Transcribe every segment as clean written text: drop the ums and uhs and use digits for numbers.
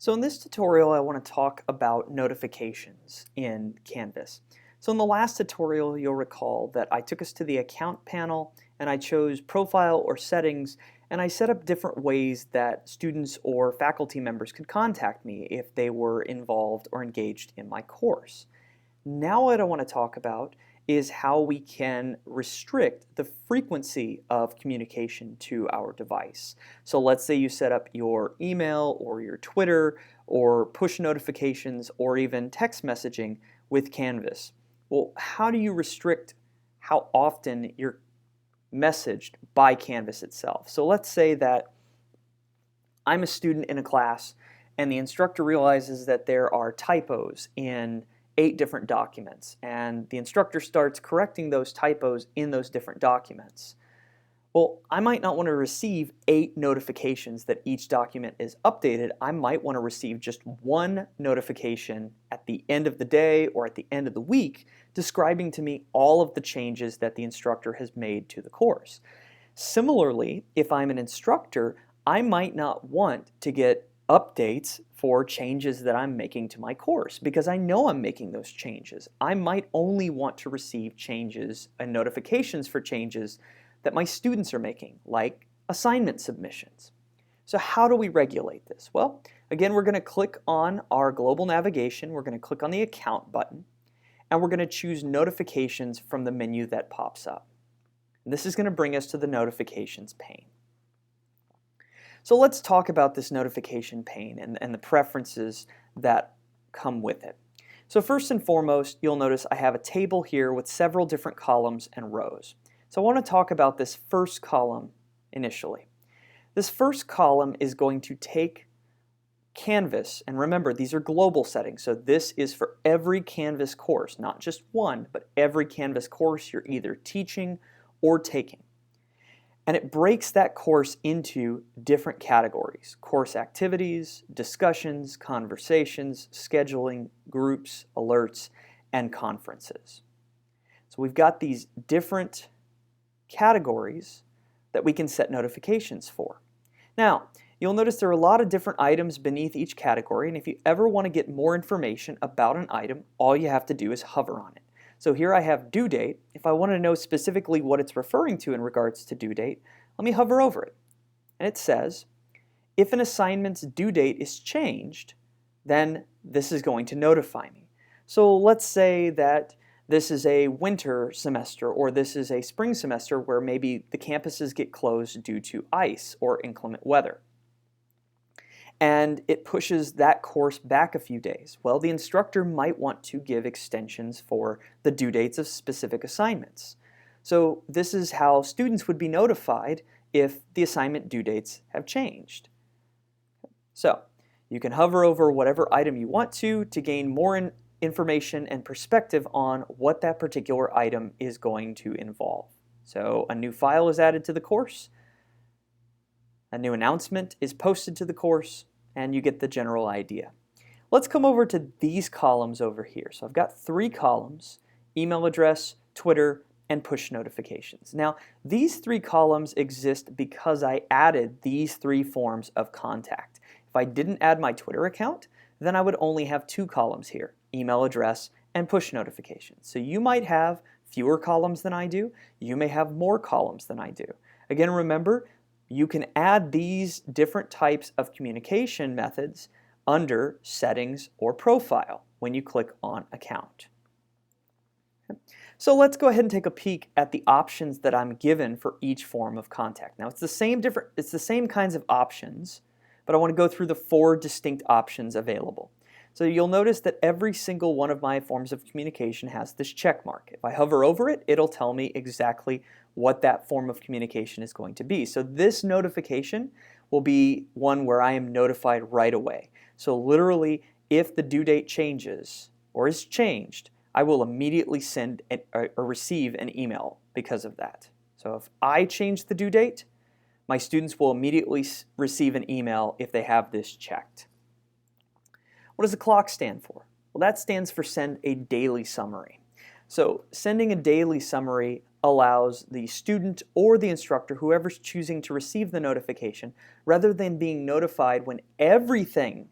So in this tutorial, I want to talk about notifications in Canvas. So in the last tutorial, you'll recall that I took us to the account panel and I chose profile or settings, and I set up different ways that students or faculty members could contact me if they were involved or engaged in my course. Now what I want to talk about is how we can restrict the frequency of communication to our device. So let's say you set up your email or your Twitter or push notifications or even text messaging with Canvas. Well, how do you restrict how often you're messaged by Canvas itself? So let's say that I'm a student in a class and the instructor realizes that there are typos in 8 different documents, and the instructor starts correcting those typos in those different documents. Well, I might not want to receive 8 notifications that each document is updated. I might want to receive just one notification at the end of the day or at the end of the week describing to me all of the changes that the instructor has made to the course. Similarly, if I'm an instructor, I might not want to get updates for changes that I'm making to my course because I know I'm making those changes. I might only want to receive changes and notifications for changes that my students are making, like assignment submissions. So how do we regulate this? Well, again, we're going to click on our global navigation, we're going to click on the account button, and we're going to choose notifications from the menu that pops up. And this is going to bring us to the notifications pane. So let's talk about this notification pane and the preferences that come with it. So first and foremost, you'll notice I have a table here with several different columns and rows. So I want to talk about this first column initially. This first column is going to take Canvas, and remember these are global settings, so this is for every Canvas course, not just one, but every Canvas course you're either teaching or taking. And it breaks that course into different categories: course activities, discussions, conversations, scheduling, groups, alerts, and conferences. So we've got these different categories that we can set notifications for. Now, you'll notice there are a lot of different items beneath each category, and if you ever want to get more information about an item, all you have to do is hover on it. So here I have due date. If I want to know specifically what it's referring to in regards to due date, let me hover over it. And it says, if an assignment's due date is changed, then this is going to notify me. So let's say that this is a winter semester or this is a spring semester where maybe the campuses get closed due to ice or inclement weather, and it pushes that course back a few days. Well, the instructor might want to give extensions for the due dates of specific assignments. So this is how students would be notified if the assignment due dates have changed. So you can hover over whatever item you want to gain more information and perspective on what that particular item is going to involve. So a new file is added to the course, a new announcement is posted to the course, and you get the general idea. Let's come over to these columns over here. So I've got 3 columns: email address, Twitter, and push notifications. Now, these 3 columns exist because I added these 3 forms of contact. If I didn't add my Twitter account, then I would only have 2 columns here: email address and push notifications. So you might have fewer columns than I do. You may have more columns than I do. Again, remember, you can add these different types of communication methods under Settings or Profile when you click on Account. So let's go ahead and take a peek at the options that I'm given for each form of contact. Now it's the same kinds of options, but I want to go through the 4 distinct options available. So you'll notice that every single one of my forms of communication has this check mark. If I hover over it, it'll tell me exactly what that form of communication is going to be. So this notification will be one where I am notified right away. So literally, if the due date changes or is changed, I will immediately send or receive an email because of that. So if I change the due date, my students will immediately receive an email if they have this checked. What does the clock stand for? Well, that stands for Send a Daily Summary. So sending a daily summary allows the student or the instructor, whoever's choosing to receive the notification, rather than being notified when everything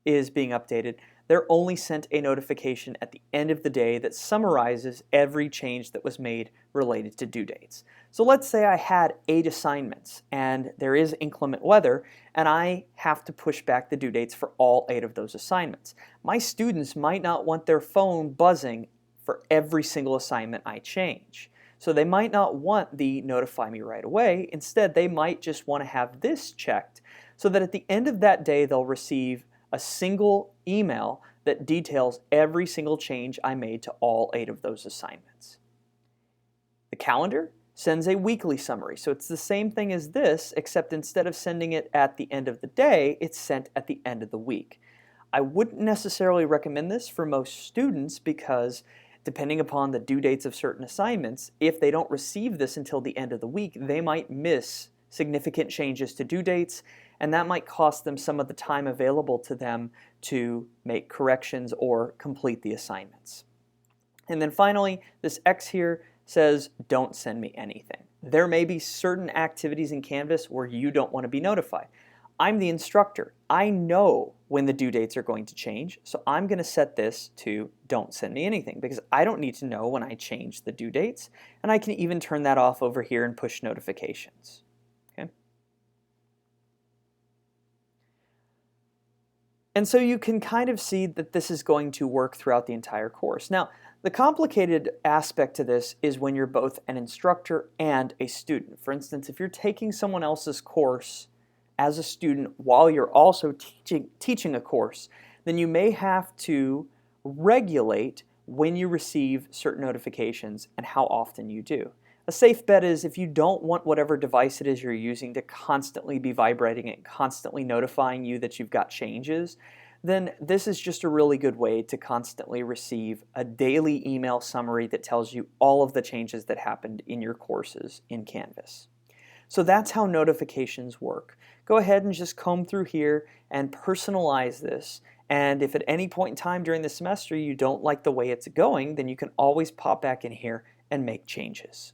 is being updated, they're only sent a notification at the end of the day that summarizes every change that was made related to due dates. So let's say I had 8 assignments and there is inclement weather and I have to push back the due dates for all 8 of those assignments. My students might not want their phone buzzing for every single assignment I change. So they might not want the notify me right away. Instead, they might just want to have this checked so that at the end of that day they'll receive a single email that details every single change I made to all 8 of those assignments. The calendar sends a weekly summary. So it's the same thing as this, except instead of sending it at the end of the day, it's sent at the end of the week. I wouldn't necessarily recommend this for most students because depending upon the due dates of certain assignments, if they don't receive this until the end of the week, they might miss significant changes to due dates, and that might cost them some of the time available to them to make corrections or complete the assignments. And then finally, this X here says, don't send me anything. There may be certain activities in Canvas where you don't want to be notified. I'm the instructor. I know when the due dates are going to change, so I'm going to set this to don't send me anything because I don't need to know when I change the due dates, and I can even turn that off over here and push notifications. Okay? And so you can kind of see that this is going to work throughout the entire course. Now, the complicated aspect to this is when you're both an instructor and a student. For instance, if you're taking someone else's course as a student while you're also teaching a course, then you may have to regulate when you receive certain notifications and how often you do. A safe bet is if you don't want whatever device it is you're using to constantly be vibrating and constantly notifying you that you've got changes, then this is just a really good way to constantly receive a daily email summary that tells you all of the changes that happened in your courses in Canvas. So that's how notifications work. Go ahead and just comb through here and personalize this. And if at any point in time during the semester you don't like the way it's going, then you can always pop back in here and make changes.